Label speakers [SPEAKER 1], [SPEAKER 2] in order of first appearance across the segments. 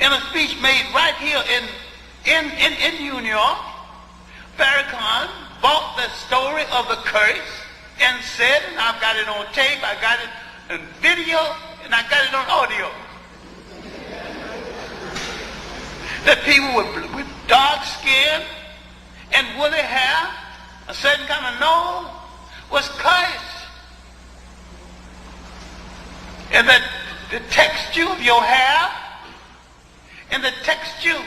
[SPEAKER 1] In a speech made right here in New York, Farrakhan bought the story of the curse and said, and I've got it on tape, I got it on video, and I got it on audio, that people with dark skin and woolly hair, a certain kind of nose, was cursed. And that the texture of your hair and the texture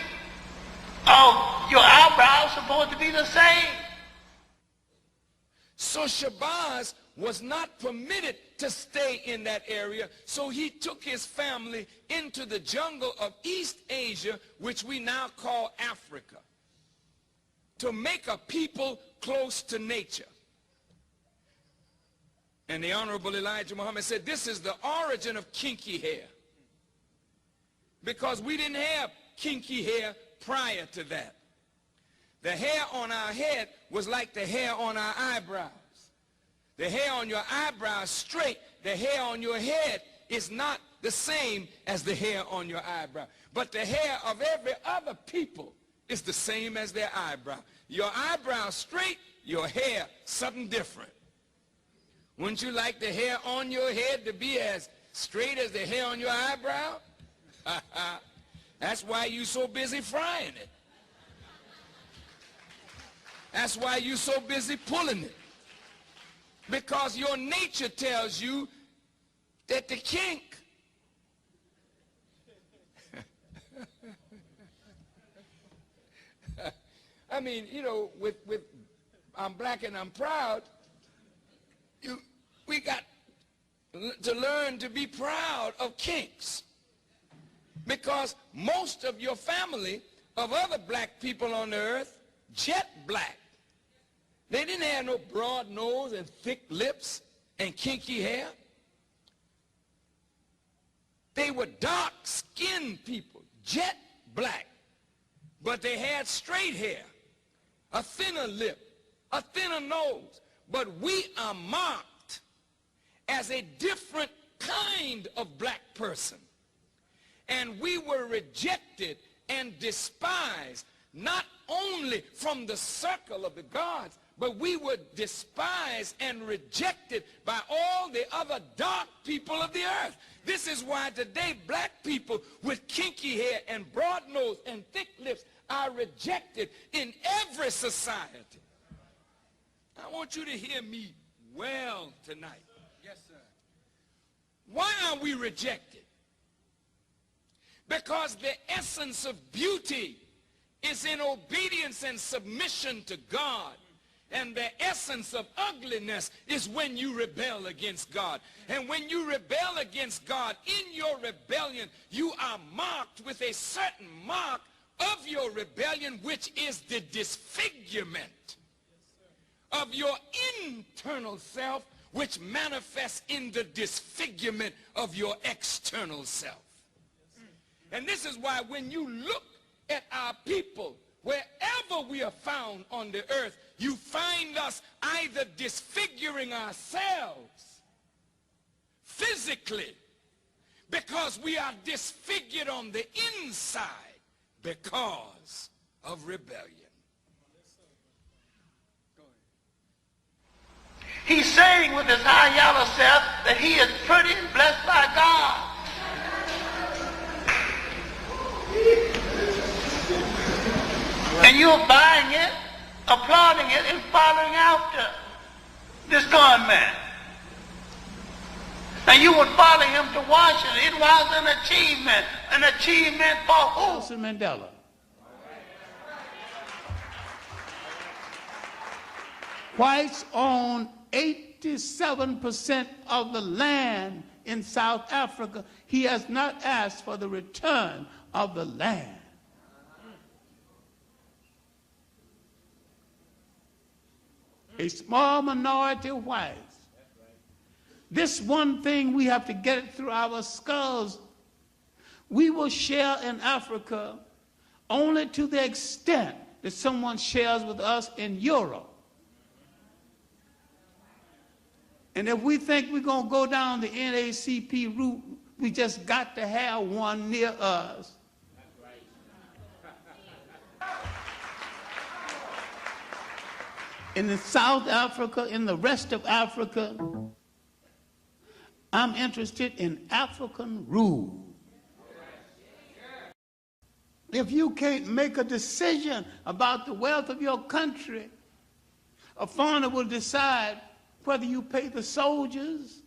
[SPEAKER 1] of your eyebrows supposed to be the same.
[SPEAKER 2] So Shabazz was not permitted to stay in that area, so he took his family into the jungle of East Asia, which we now call Africa, to make a people close to nature. And the Honorable Elijah Muhammad said, this is the origin of kinky hair, because we didn't have kinky hair prior to that. The hair on our head was like the hair on our eyebrows. The hair on your eyebrows straight, the hair on your head is not the same as the hair on your eyebrow. But the hair of every other people is the same as their eyebrow. Your eyebrow straight, your hair something different. Wouldn't you like the hair on your head to be as straight as the hair on your eyebrow? That's why you're so busy frying it. That's why you're so busy pulling it. Because your nature tells you that the kink I mean, you know, with I'm black and I'm proud, we got to learn to be proud of kinks. Because most of your family of other black people on the earth, jet black. They didn't have no broad nose and thick lips and kinky hair. They were dark-skinned people, jet black. But they had straight hair, a thinner lip, a thinner nose. But we are marked as a different kind of black person. And we were rejected and despised, not only from the circle of the gods, but we were despised and rejected by all the other dark people of the earth. This is why today black people with kinky hair and broad nose and thick lips are rejected in every society. I want you to hear me well tonight. Yes, sir. Why are we rejected? Because the essence of beauty is in obedience and submission to God. And the essence of ugliness is when you rebel against God. And when you rebel against God, in your rebellion, you are marked with a certain mark of your rebellion, which is the disfigurement of your internal self, which manifests in the disfigurement of your external self. And this is why when you look at our people, wherever we are found on the earth, you find us either disfiguring ourselves physically because we are disfigured on the inside because of rebellion.
[SPEAKER 1] He's saying with his high yellow self that he is pretty and blessed by God. And you're buying it, applauding it, and following after this con man. And you would follow him to Washington. It was an achievement for who?
[SPEAKER 3] Nelson Mandela. Whites own 87% of the land in South Africa. He has not asked for the return of the land. A small minority of whites. This one thing we have to get it through our skulls. We will share in Africa only to the extent that someone shares with us in Europe. And if we think we're going to go down the NACP route, we just got to have one near us in South Africa, in the rest of Africa. I'm interested in African rule. If you can't make a decision about the wealth of your country, a foreigner will decide whether you pay the soldiers,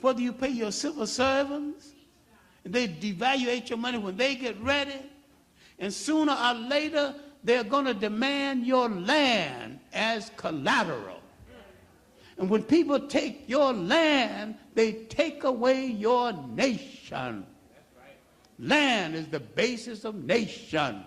[SPEAKER 3] whether you pay your civil servants, and they devaluate your money when they get ready, and sooner or later they're going to demand your land as collateral. And when people take your land, they take away your nation. Land is the basis of nation.